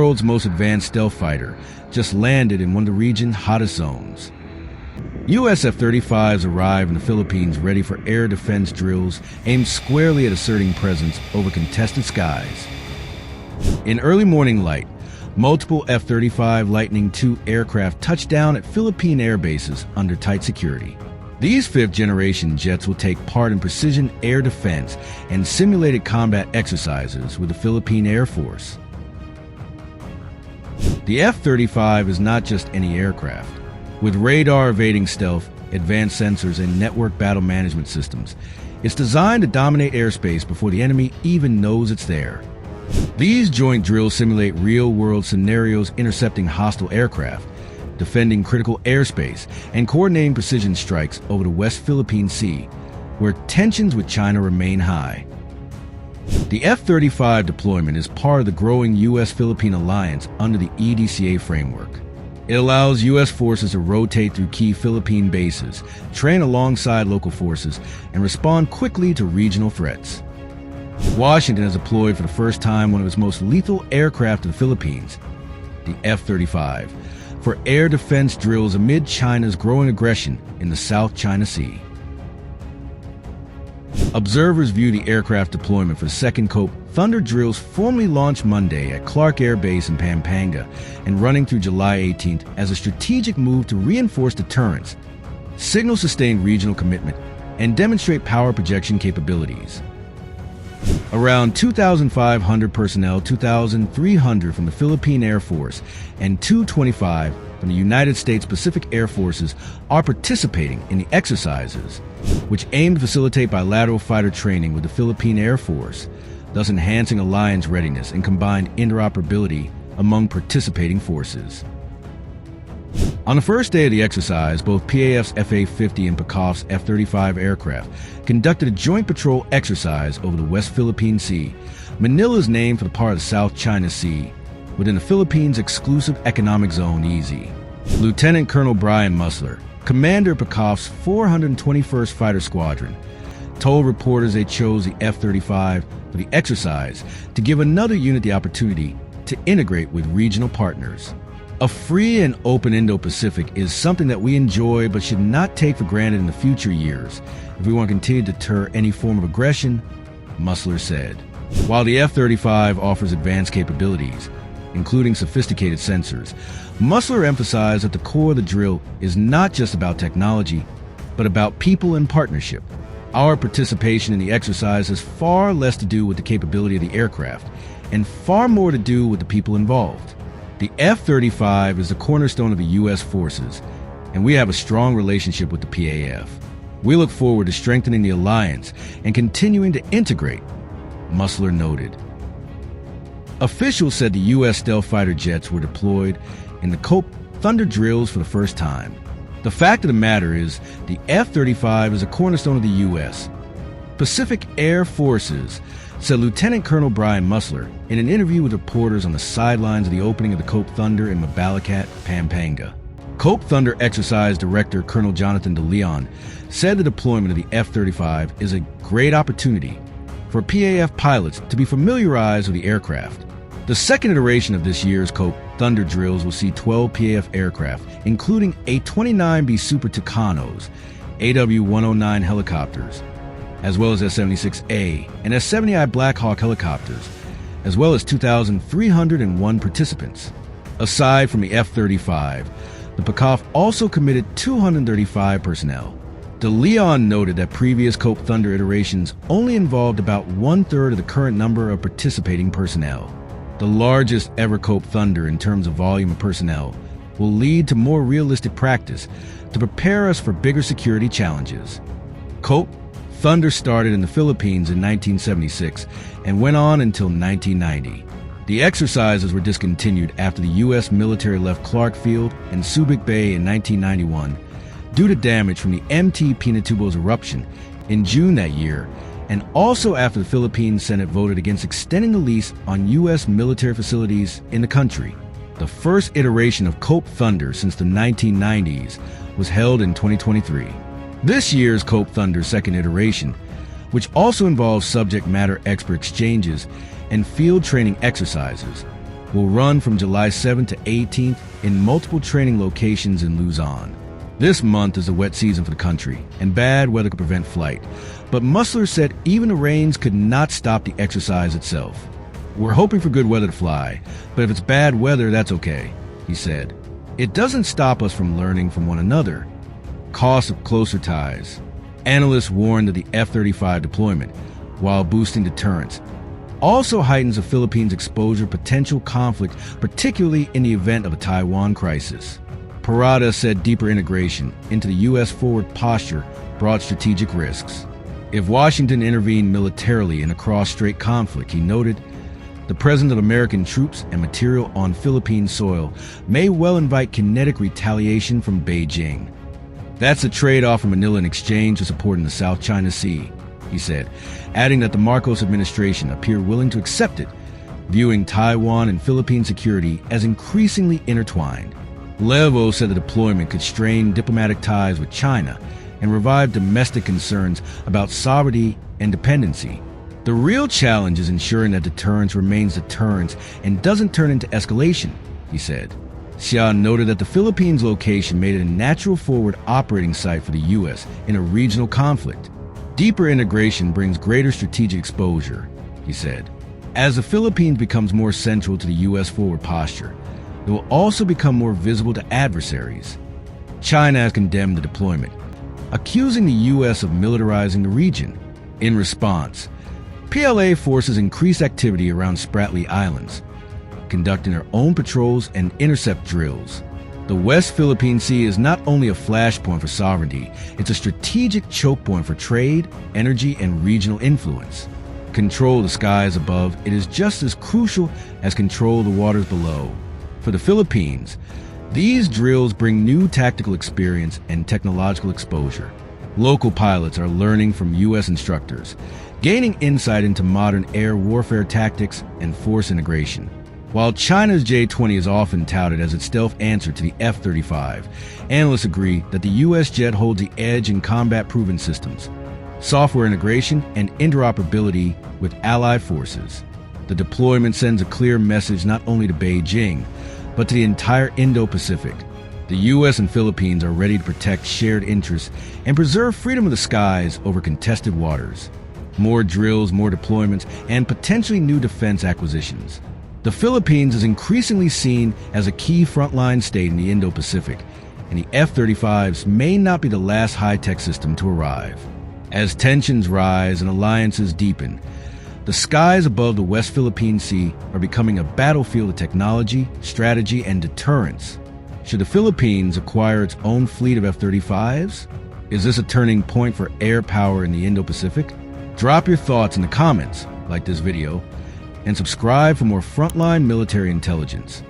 world's most advanced stealth fighter, just landed in one of the region's hottest zones. U.S. F-35s arrive in the Philippines ready for air defense drills aimed squarely at asserting presence over contested skies. In early morning light, multiple F-35 Lightning II aircraft touched down at Philippine air bases under tight security. These fifth-generation jets will take part in precision air defense and simulated combat exercises with the Philippine Air Force. The F-35 is not just any aircraft. With radar-evading stealth, advanced sensors, and network battle management systems, it's designed to dominate airspace before the enemy even knows it's there. These joint drills simulate real-world scenarios intercepting hostile aircraft, defending critical airspace, and coordinating precision strikes over the West Philippine Sea, where tensions with China remain high. The F-35 deployment is part of the growing U.S. Philippine alliance under the EDCA framework. It allows U.S. forces to rotate through key Philippine bases, train alongside local forces, and respond quickly to regional threats. Washington has deployed for the first time one of its most lethal aircraft to the Philippines, the F-35, for air defense drills amid China's growing aggression in the South China Sea. Observers view the aircraft deployment for the second COPE Thunder drills formally launched Monday at Clark Air Base in Pampanga and running through July 18th as a strategic move to reinforce deterrence, signal sustained regional commitment, and demonstrate power projection capabilities. Around 2,500 personnel, 2,300 from the Philippine Air Force, and 225 from the United States Pacific Air Forces are participating in the exercises, which aim to facilitate bilateral fighter training with the Philippine Air Force, thus enhancing alliance readiness and combined interoperability among participating forces. On the first day of the exercise, both PAF's F-A-50 and PACOF's F-35 aircraft conducted a joint patrol exercise over the West Philippine Sea. Manila is named for the part of the South China Sea within the Philippines' exclusive economic zone, EEZ. Lieutenant Colonel Brian Musler, commander of PACOF's 421st Fighter Squadron, told reporters they chose the F-35 for the exercise to give another unit the opportunity to integrate with regional partners. A free and open Indo-Pacific is something that we enjoy but should not take for granted in the future years if we want to continue to deter any form of aggression, Musler said. While the F-35 offers advanced capabilities, including sophisticated sensors, Musler emphasized that the core of the drill is not just about technology, but about people and partnership. Our participation in the exercise has far less to do with the capability of the aircraft and far more to do with the people involved. The F-35 is the cornerstone of the U.S. forces, and we have a strong relationship with the PAF. We look forward to strengthening the alliance and continuing to integrate, Musler noted. Officials said the U.S. stealth fighter jets were deployed in the COPE Thunder drills for the first time. The fact of the matter is, the F-35 is a cornerstone of the U.S. Pacific Air Forces, said Lieutenant Colonel Brian Musler in an interview with reporters on the sidelines of the opening of the COPE Thunder in Mabalacat, Pampanga. COPE Thunder Exercise Director Colonel Jonathan De Leon said the deployment of the F-35 is a great opportunity for PAF pilots to be familiarized with the aircraft. The second iteration of this year's COPE Thunder drills will see 12 PAF aircraft, including A-29B Super Tucanos, AW-109 helicopters, as well as S-76A and S-70I Black Hawk helicopters, as well as 2,301 participants. Aside from the F-35, the PACOF also committed 235 personnel. De Leon noted that previous COPE Thunder iterations only involved about one-third of the current number of participating personnel. The largest ever COPE Thunder in terms of volume of personnel will lead to more realistic practice to prepare us for bigger security challenges. COPE Thunder started in the Philippines in 1976 and went on until 1990. The exercises were discontinued after the U.S. military left Clark Field and Subic Bay in 1991 due to damage from the MT Pinatubo's eruption in June that year, and also after the Philippine Senate voted against extending the lease on U.S. military facilities in the country. The first iteration of COPE Thunder since the 1990s was held in 2023. This year's COPE Thunder's second iteration, which also involves subject matter expert exchanges and field training exercises, will run from July 7th to 18th in multiple training locations in Luzon. This month is the wet season for the country, and bad weather could prevent flight. But Musler said even the rains could not stop the exercise itself. "We're hoping for good weather to fly, but if it's bad weather, that's okay," he said. "It doesn't stop us from learning from one another." Cost of closer ties. Analysts warn that the F-35 deployment, while boosting deterrence, also heightens the Philippines' exposure to potential conflict, particularly in the event of a Taiwan crisis. Parada said deeper integration into the U.S. forward posture brought strategic risks. If Washington intervened militarily in a cross-strait conflict, he noted, the presence of American troops and material on Philippine soil may well invite kinetic retaliation from Beijing. "That's a trade-off for Manila in exchange for support in the South China Sea," he said, adding that the Marcos administration appeared willing to accept it, viewing Taiwan and Philippine security as increasingly intertwined. Levo said the deployment could strain diplomatic ties with China and revive domestic concerns about sovereignty and dependency. "The real challenge is ensuring that deterrence remains deterrence and doesn't turn into escalation," he said. Xia noted that the Philippines' location made it a natural forward operating site for the U.S. in a regional conflict. "Deeper integration brings greater strategic exposure," he said. "As the Philippines becomes more central to the U.S. forward posture, it will also become more visible to adversaries." China has condemned the deployment, accusing the U.S. of militarizing the region. In response, PLA forces increased activity around Spratly Islands, conducting their own patrols and intercept drills. The West Philippine Sea is not only a flashpoint for sovereignty, it's a strategic choke point for trade, energy, and regional influence. Control the skies above, it is just as crucial as control the waters below. For the Philippines, these drills bring new tactical experience and technological exposure. Local pilots are learning from U.S. instructors, gaining insight into modern air warfare tactics and force integration. While China's J-20 is often touted as its stealth answer to the F-35, analysts agree that the U.S. jet holds the edge in combat-proven systems, software integration, and interoperability with allied forces. The deployment sends a clear message not only to Beijing, but to the entire Indo-Pacific. The U.S. and Philippines are ready to protect shared interests and preserve freedom of the skies over contested waters. More drills, more deployments, and potentially new defense acquisitions. The Philippines is increasingly seen as a key frontline state in the Indo-Pacific, and the F-35s may not be the last high-tech system to arrive. As tensions rise and alliances deepen, the skies above the West Philippine Sea are becoming a battlefield of technology, strategy, and deterrence. Should the Philippines acquire its own fleet of F-35s? Is this a turning point for air power in the Indo-Pacific? Drop your thoughts in the comments, like this video, and subscribe for more frontline military intelligence.